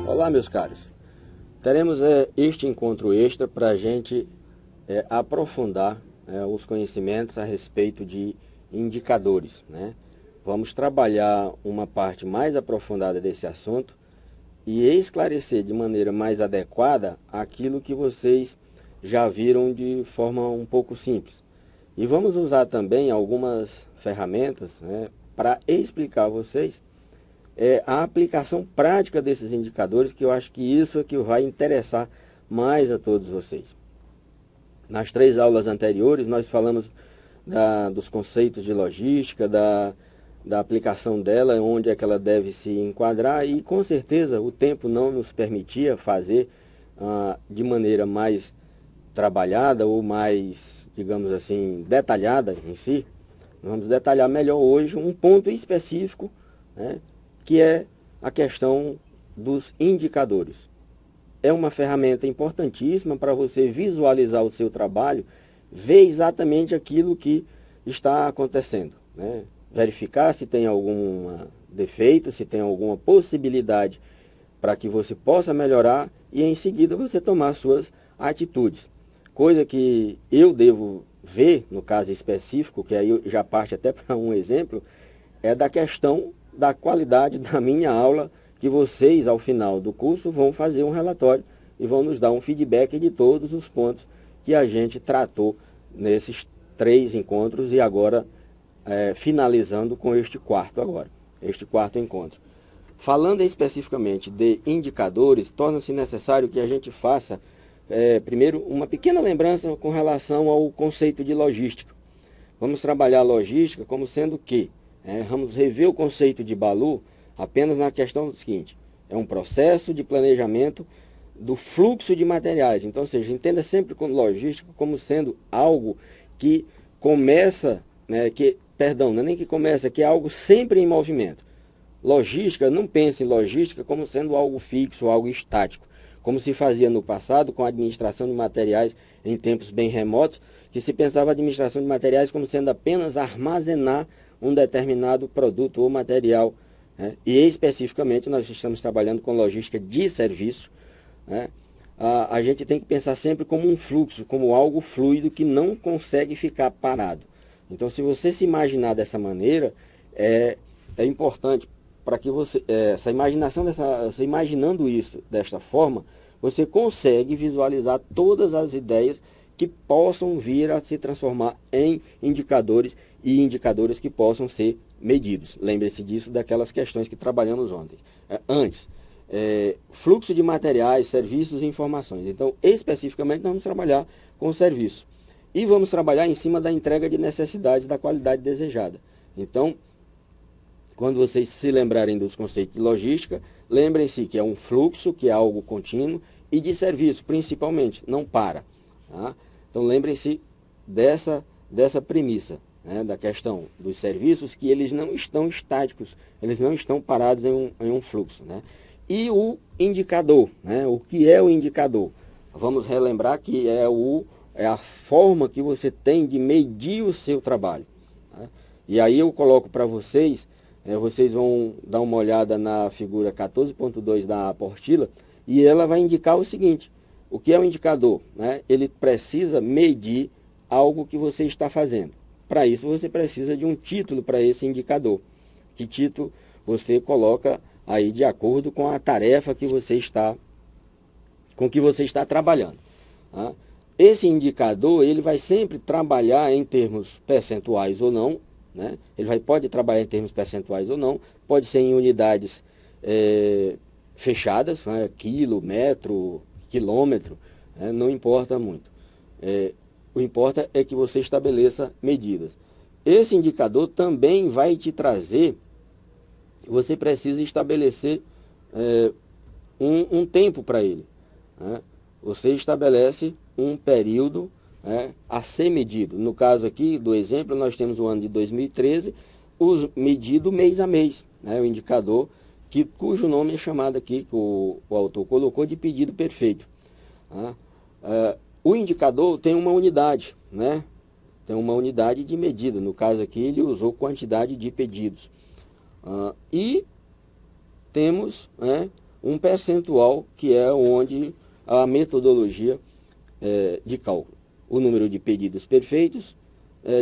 Olá, meus caros. Teremos este encontro extra para a gente aprofundar os conhecimentos a respeito de indicadores, né? Vamos trabalhar uma parte mais aprofundada desse assunto e esclarecer de maneira mais adequada aquilo que vocês já viram de forma um pouco simples. E vamos usar também algumas ferramentas, né, para explicar a vocês a aplicação prática desses indicadores, que eu acho que isso é que vai interessar mais a todos vocês. Nas 3 aulas anteriores, nós falamos dos conceitos de logística, da aplicação dela, onde é que ela deve se enquadrar, e com certeza o tempo não nos permitia fazer de maneira mais trabalhada ou mais, digamos assim, detalhada em si. Vamos detalhar melhor hoje um ponto específico, né, que é a questão dos indicadores. É uma ferramenta importantíssima para você visualizar o seu trabalho, ver exatamente aquilo que está acontecendo, né? Verificar se tem algum defeito, se tem alguma possibilidade para que você possa melhorar e em seguida você tomar suas atitudes. Coisa que eu devo ver, no caso específico, que aí já parte até para um exemplo, é da questão da qualidade da minha aula, que vocês, ao final do curso, vão fazer um relatório e vão nos dar um feedback de todos os pontos que a gente tratou nesses 3 encontros e agora finalizando com este quarto encontro. Falando especificamente de indicadores, torna-se necessário que a gente faça, primeiro, uma pequena lembrança com relação ao conceito de logística. Vamos trabalhar a logística como sendo que vamos rever o conceito de Baloo apenas na questão seguinte: é um processo de planejamento do fluxo de materiais. Então, ou seja, entenda sempre com logística como sendo algo que começa, não é nem que começa, que é algo sempre em movimento. Logística, não pense em logística como sendo algo fixo, algo estático, como se fazia no passado com a administração de materiais em tempos bem remotos, que se pensava a administração de materiais como sendo apenas armazenar um determinado produto ou material, né? E especificamente nós estamos trabalhando com logística de serviço, né? A gente tem que pensar sempre como um fluxo, como algo fluido que não consegue ficar parado. Então, se você se imaginar dessa maneira, é importante para que você, você imaginando isso desta forma, você consegue visualizar todas as ideias que possam vir a se transformar em indicadores e indicadores que possam ser medidos. Lembre-se disso daquelas questões que trabalhamos ontem. Fluxo de materiais, serviços e informações. Então, especificamente, nós vamos trabalhar com serviço. E vamos trabalhar em cima da entrega de necessidades da qualidade desejada. Então, quando vocês se lembrarem dos conceitos de logística, lembrem-se que é um fluxo, que é algo contínuo, e de serviço, principalmente, não para. Tá? Então, lembrem-se dessa premissa, né, da questão dos serviços, que eles não estão estáticos, eles não estão parados em um fluxo, né? E o indicador, né? O que é o indicador? Vamos relembrar que é a forma que você tem de medir o seu trabalho. Tá? E aí eu coloco para vocês, vocês vão dar uma olhada na figura 14.2 da apostila, e ela vai indicar o seguinte: o que é um indicador? Né? Ele precisa medir algo que você está fazendo. Para isso você precisa de um título para esse indicador. Que título você coloca aí de acordo com a tarefa que você está trabalhando. Tá? Esse indicador ele vai sempre trabalhar em termos percentuais ou não, né? Pode trabalhar em termos percentuais ou não, pode ser em unidades fechadas, né? Quilo, metro, quilômetro, né? Não importa muito. O que importa é que você estabeleça medidas. Esse indicador também vai te trazer, você precisa estabelecer um tempo para ele. Né? Você estabelece um período a ser medido. No caso aqui do exemplo, nós temos o ano de 2013, medido mês a mês, né? O indicador cujo nome é chamado aqui, que o autor colocou, de pedido perfeito. Tá? O indicador tem uma unidade, né? Tem uma unidade de medida. No caso aqui, ele usou quantidade de pedidos. E temos, né, um percentual, que é onde a metodologia de cálculo. O número de pedidos perfeitos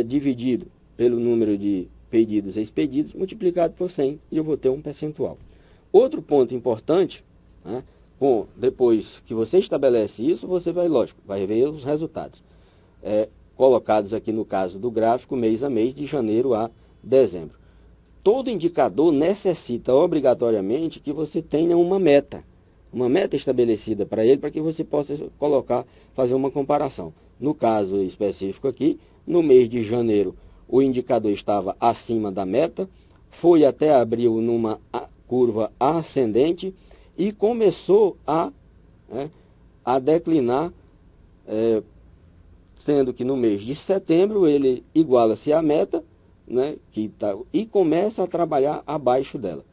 dividido pelo número de pedidos expedidos, multiplicado por 100, e eu vou ter um percentual. Outro ponto importante, né, depois que você estabelece isso, você vai, lógico, vai ver os resultados. Colocados aqui no caso do gráfico, mês a mês, de janeiro a dezembro. Todo indicador necessita obrigatoriamente que você tenha uma meta estabelecida para ele, para que você possa fazer uma comparação. No caso específico aqui, no mês de janeiro, o indicador estava acima da meta, foi até abril numa curva ascendente e começou a declinar, sendo que no mês de setembro ele iguala-se à meta, né, e começa a trabalhar abaixo dela.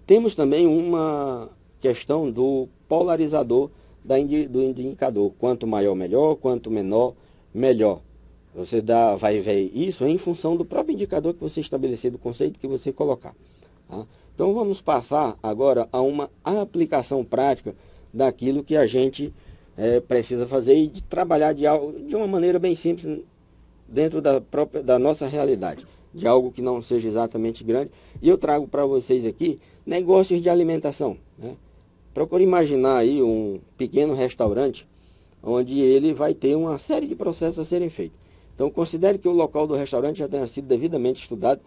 Temos também uma questão do polarizador do indicador. Quanto maior, melhor. Quanto menor, melhor. Você vai ver isso em função do próprio indicador que você estabelecer, do conceito que você colocar. Tá? Então vamos passar agora a uma aplicação prática daquilo que a gente precisa fazer e de trabalhar de uma maneira bem simples dentro da nossa realidade, de algo que não seja exatamente grande. E eu trago para vocês aqui negócios de alimentação. Né? Procure imaginar aí um pequeno restaurante onde ele vai ter uma série de processos a serem feitos. Então considere que o local do restaurante já tenha sido devidamente estudado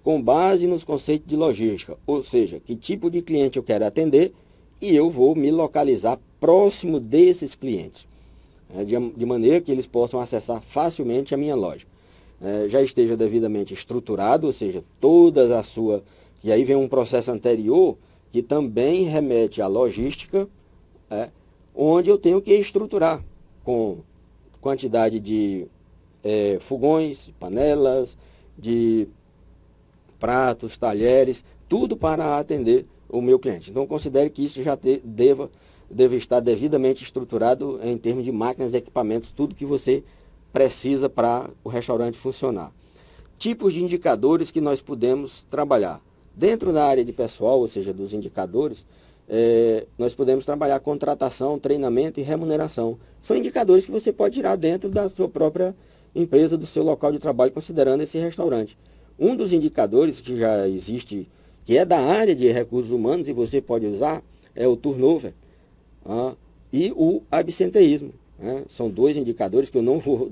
com base nos conceitos de logística, ou seja, que tipo de cliente eu quero atender e eu vou me localizar próximo desses clientes, de maneira que eles possam acessar facilmente a minha loja. Já esteja devidamente estruturado, ou seja, e aí vem um processo anterior que também remete à logística, onde eu tenho que estruturar com quantidade de fogões, panelas, de pratos, talheres, tudo para atender o meu cliente. Então considere que isso já deve estar devidamente estruturado em termos de máquinas, equipamentos, tudo que você precisa para o restaurante funcionar. Tipos de indicadores que nós podemos trabalhar. Dentro da área de pessoal, ou seja, dos indicadores, nós podemos trabalhar contratação, treinamento e remuneração. São indicadores que você pode tirar dentro da sua própria empresa, do seu local de trabalho, considerando esse restaurante. Um dos indicadores que já existe, que é da área de recursos humanos e você pode usar, é o turnover e o absenteísmo. São dois indicadores que eu não vou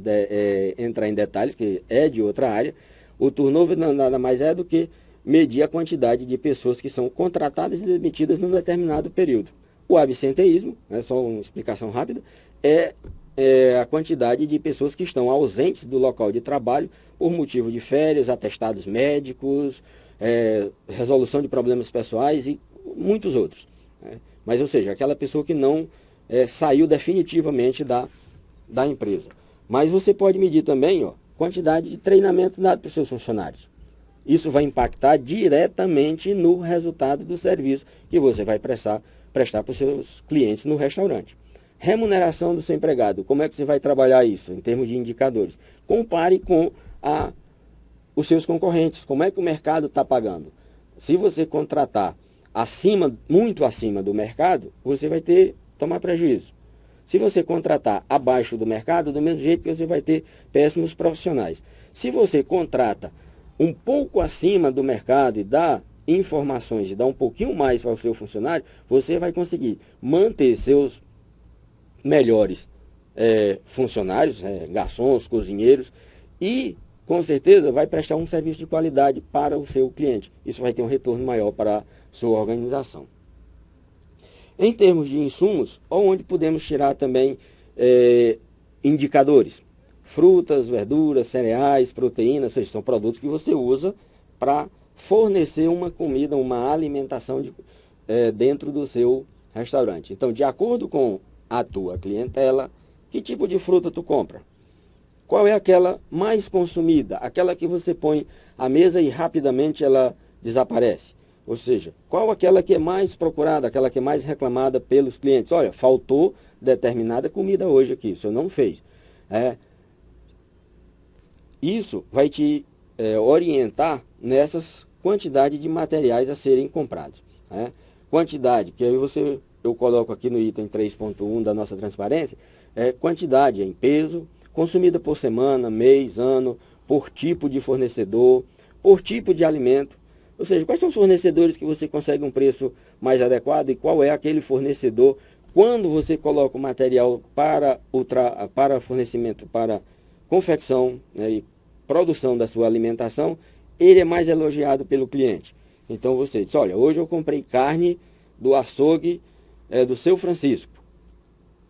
entrar em detalhes, que é de outra área. O turnover nada mais é do que medir a quantidade de pessoas que são contratadas e demitidas num determinado período. O absenteísmo, só uma explicação rápida, é a quantidade de pessoas que estão ausentes do local de trabalho por motivo de férias, atestados médicos, resolução de problemas pessoais e muitos outros. Mas, ou seja, aquela pessoa que não saiu definitivamente da empresa. Mas você pode medir também quantidade de treinamento dado para os seus funcionários. Isso vai impactar diretamente no resultado do serviço que você vai prestar para os seus clientes no restaurante. Remuneração do seu empregado. Como é que você vai trabalhar isso em termos de indicadores? Compare com os seus concorrentes. Como é que o mercado está pagando? Se você contratar muito acima do mercado, você vai tomar prejuízo. Se você contratar abaixo do mercado, do mesmo jeito que você vai ter péssimos profissionais. Se você contrata um pouco acima do mercado e dá informações e dá um pouquinho mais para o seu funcionário, você vai conseguir manter seus melhores funcionários, garçons, cozinheiros, e com certeza vai prestar um serviço de qualidade para o seu cliente. Isso vai ter um retorno maior para a sua organização. Em termos de insumos, onde podemos tirar também indicadores. Frutas, verduras, cereais, proteínas, são produtos que você usa para fornecer uma comida, uma alimentação dentro do seu restaurante. Então, de acordo com a tua clientela, que tipo de fruta tu compra? Qual é aquela mais consumida? Aquela que você põe à mesa e rapidamente ela desaparece. Ou seja, qual aquela que é mais procurada, aquela que é mais reclamada pelos clientes? Olha, faltou determinada comida hoje aqui, o senhor não fez. Isso vai te orientar nessas quantidades de materiais a serem comprados. Quantidade, que aí eu coloco aqui no item 3.1 da nossa transparência, quantidade em peso, consumida por semana, mês, ano, por tipo de fornecedor, por tipo de alimento. Ou seja, quais são os fornecedores que você consegue um preço mais adequado e qual é aquele fornecedor quando você coloca o material para fornecimento, para confecção, né, e produção da sua alimentação, ele é mais elogiado pelo cliente. Então você diz, olha, hoje eu comprei carne do açougue do seu Francisco.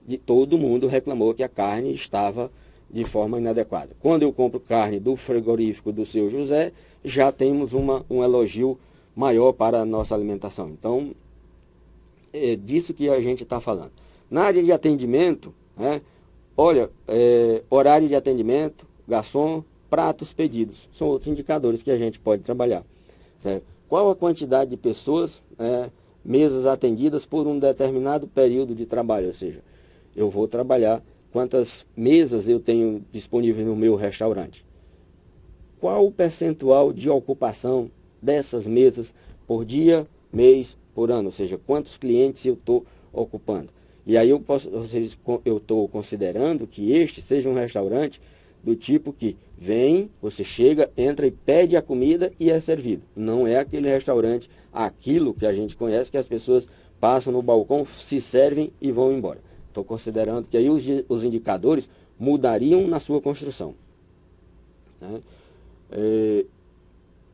E todo mundo reclamou que a carne estava de forma inadequada. Quando eu compro carne do frigorífico do seu José, já temos um elogio maior para a nossa alimentação. Então, é disso que a gente está falando. Na área de atendimento, olha, horário de atendimento, garçom, pratos pedidos, são outros indicadores que a gente pode trabalhar. Certo? Qual a quantidade de pessoas, mesas atendidas por um determinado período de trabalho, ou seja, eu vou trabalhar quantas mesas eu tenho disponíveis no meu restaurante. Qual o percentual de ocupação dessas mesas por dia, mês, por ano? Ou seja, quantos clientes eu estou ocupando. E aí eu estou considerando que este seja um restaurante do tipo que vem, você chega, entra e pede a comida e é servido. Não é aquele restaurante, aquilo que a gente conhece, que as pessoas passam no balcão, se servem e vão embora. Estou considerando que aí os indicadores mudariam na sua construção.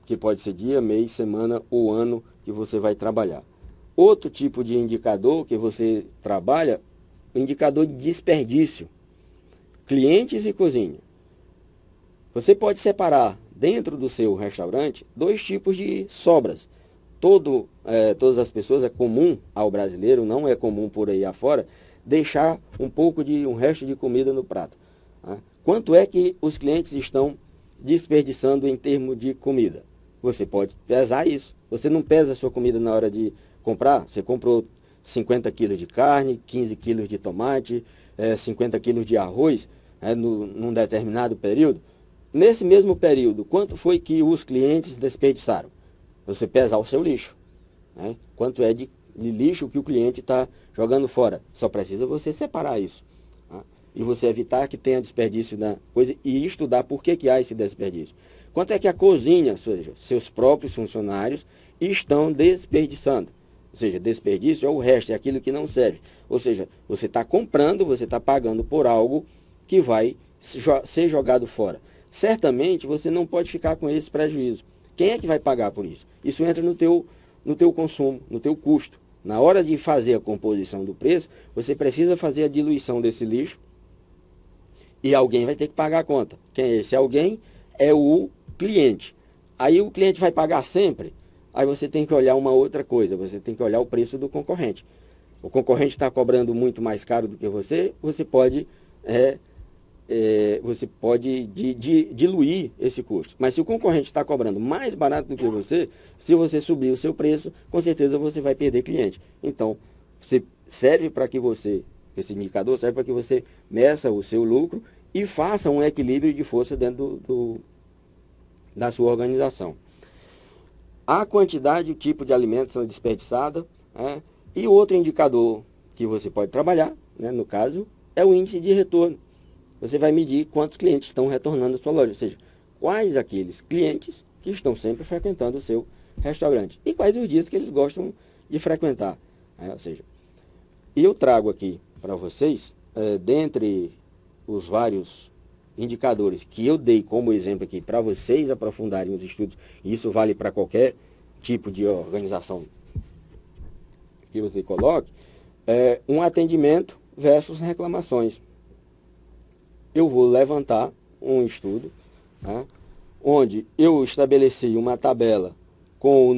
Que pode ser dia, mês, semana ou ano que você vai trabalhar. Outro tipo de indicador que você trabalha, o indicador de desperdício. Clientes e cozinha. Você pode separar dentro do seu restaurante 2 tipos de sobras. Todas as pessoas, é comum ao brasileiro, não é comum por aí afora, deixar um resto de comida no prato. Quanto é que os clientes estão desperdiçando em termos de comida? Você pode pesar isso. Você não pesa a sua comida na hora de comprar. Você comprou 50 quilos de carne, 15 quilos de tomate, 50 quilos de arroz, num determinado período. Nesse mesmo período, quanto foi que os clientes desperdiçaram? Você pesar o seu lixo. Quanto é de lixo que o cliente está jogando fora. Só precisa você separar isso. E você evitar que tenha desperdício na coisa e estudar por que há esse desperdício. Quanto é que a cozinha, ou seja, seus próprios funcionários, estão desperdiçando? Ou seja, desperdício é o resto, é aquilo que não serve. Ou seja, você está comprando, você está pagando por algo que vai ser jogado fora. Certamente você não pode ficar com esse prejuízo. Quem é que vai pagar por isso? Isso entra no teu consumo, no teu custo. Na hora de fazer a composição do preço, você precisa fazer a diluição desse lixo e alguém vai ter que pagar a conta. Quem é esse alguém? É o cliente. Aí o cliente vai pagar sempre. Aí você tem que olhar uma outra coisa, você tem que olhar o preço do concorrente. O concorrente está cobrando muito mais caro do que você pode diluir esse custo. Mas se o concorrente está cobrando mais barato do que você, se você subir o seu preço, com certeza você vai perder cliente. Então, esse indicador serve para que você meça o seu lucro e faça um equilíbrio de força dentro da sua organização. A quantidade e o tipo de alimentos são desperdiçados, e outro indicador que você pode trabalhar, no caso, é o índice de retorno. Você vai medir quantos clientes estão retornando à sua loja, ou seja, quais aqueles clientes que estão sempre frequentando o seu restaurante e quais os dias que eles gostam de frequentar. Ou seja, eu trago aqui para vocês, dentre os vários indicadores que eu dei como exemplo aqui para vocês aprofundarem os estudos, e isso vale para qualquer tipo de organização que você coloque, um atendimento versus reclamações. Eu vou levantar um estudo, onde eu estabeleci uma tabela com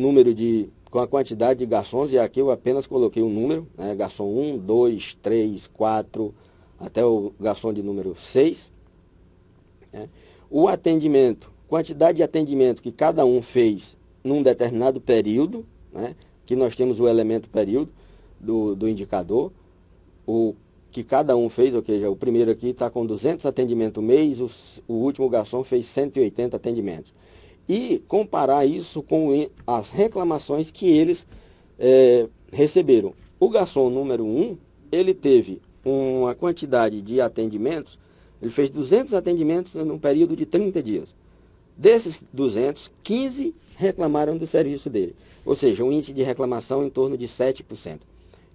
a quantidade de garçons, e aqui eu apenas coloquei um número, garçom 1, 2, 3, 4, até o garçom de número 6. O atendimento, quantidade de atendimento que cada um fez num determinado período, né? Que nós temos o elemento período do indicador, o que cada um fez, ou seja, o primeiro aqui está com 200 atendimentos mês, o último garçom fez 180 atendimentos. E comparar isso com as reclamações que eles receberam. O garçom número 1, ele teve uma quantidade de atendimentos, ele fez 200 atendimentos num período de 30 dias. Desses 200, 15 reclamaram do serviço dele. Ou seja, um índice de reclamação em torno de 7%.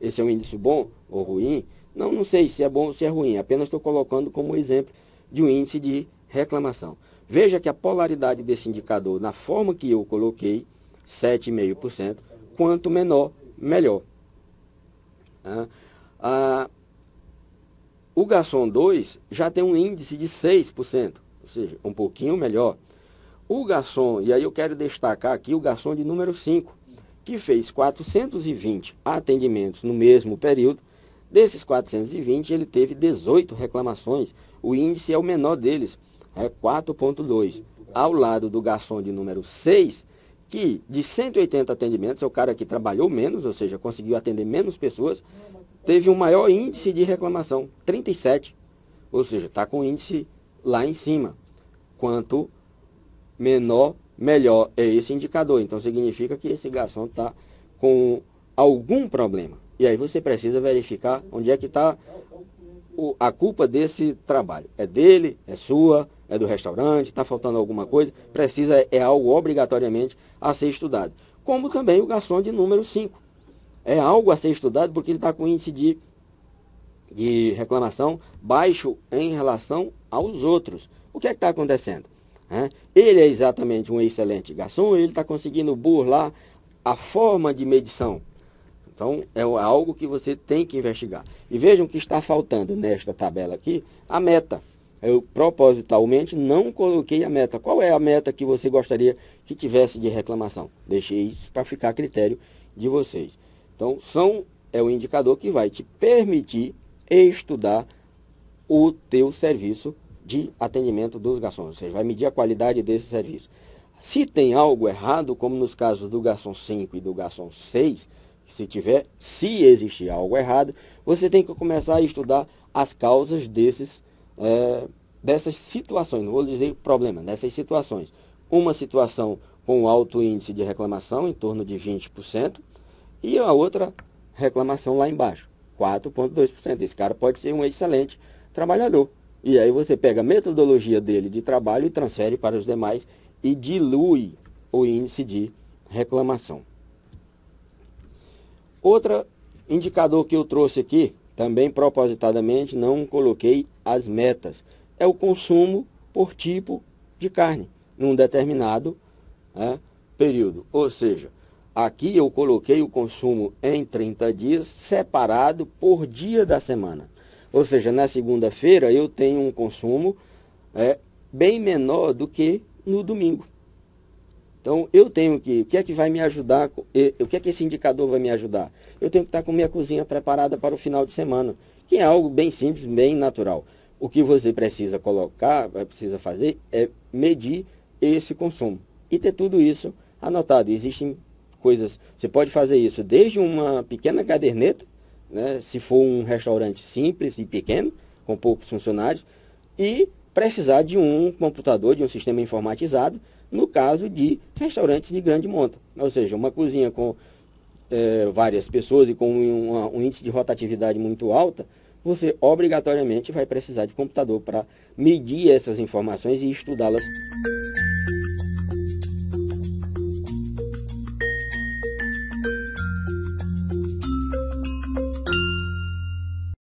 Esse é um índice bom ou ruim? Não sei se é bom ou se é ruim, apenas estou colocando como exemplo de um índice de reclamação. Veja que a polaridade desse indicador, na forma que eu coloquei, 7,5%, quanto menor, melhor. O garçom 2 já tem um índice de 6%, ou seja, um pouquinho melhor. O garçom, e aí eu quero destacar aqui o garçom de número 5, que fez 420 atendimentos no mesmo período. Desses 420, ele teve 18 reclamações. O índice é o menor deles, é 4,2. Ao lado do garçom de número 6, que de 180 atendimentos, é o cara que trabalhou menos, ou seja, conseguiu atender menos pessoas, teve um maior índice de reclamação, 37. Ou seja, está com o índice lá em cima. Quanto menor, melhor é esse indicador. Então significa que esse garçom está com algum problema. E aí você precisa verificar onde é que está a culpa desse trabalho. É dele, é sua, é do restaurante, está faltando alguma coisa, é algo obrigatoriamente a ser estudado. Como também o garçom de número 5. É algo a ser estudado porque ele está com índice de reclamação baixo em relação aos outros. O que é que está acontecendo? Ele é exatamente um excelente garçom, ele está conseguindo burlar a forma de medição. Então, é algo que você tem que investigar. E vejam que está faltando nesta tabela aqui a meta. Eu propositalmente não coloquei a meta. Qual é a meta que você gostaria que tivesse de reclamação? Deixei isso para ficar a critério de vocês. Então, é o indicador que vai te permitir estudar o teu serviço de atendimento dos garçons. Ou seja, vai medir a qualidade desse serviço. Se tem algo errado, como nos casos do garçom 5 e do garçom 6, se existir algo errado, você tem que começar a estudar as causas dessas situações. Não vou dizer problema, dessas situações. Uma situação com alto índice de reclamação, em torno de 20%, e a outra reclamação lá embaixo, 4,2%. Esse cara pode ser um excelente trabalhador. E aí você pega a metodologia dele de trabalho e transfere para os demais e dilui o índice de reclamação. Outro indicador que eu trouxe aqui, também propositadamente não coloquei as metas, é o consumo por tipo de carne, num determinado período. Ou seja, aqui eu coloquei o consumo em 30 dias, separado por dia da semana. Ou seja, na segunda-feira eu tenho um consumo bem menor do que no domingo. Então, eu tenho que, o que é que vai me ajudar, o que é que esse indicador vai me ajudar? Eu tenho que estar com minha cozinha preparada para o final de semana, que é algo bem simples, bem natural. O que você precisa precisa fazer é medir esse consumo e ter tudo isso anotado. Existem coisas, você pode fazer isso desde uma pequena caderneta, né, se for um restaurante simples e pequeno, com poucos funcionários, e precisar de um computador, de um sistema informatizado, no caso de restaurantes de grande monta. Ou seja, uma cozinha com várias pessoas e com um índice de rotatividade muito alta, você obrigatoriamente vai precisar de computador para medir essas informações e estudá-las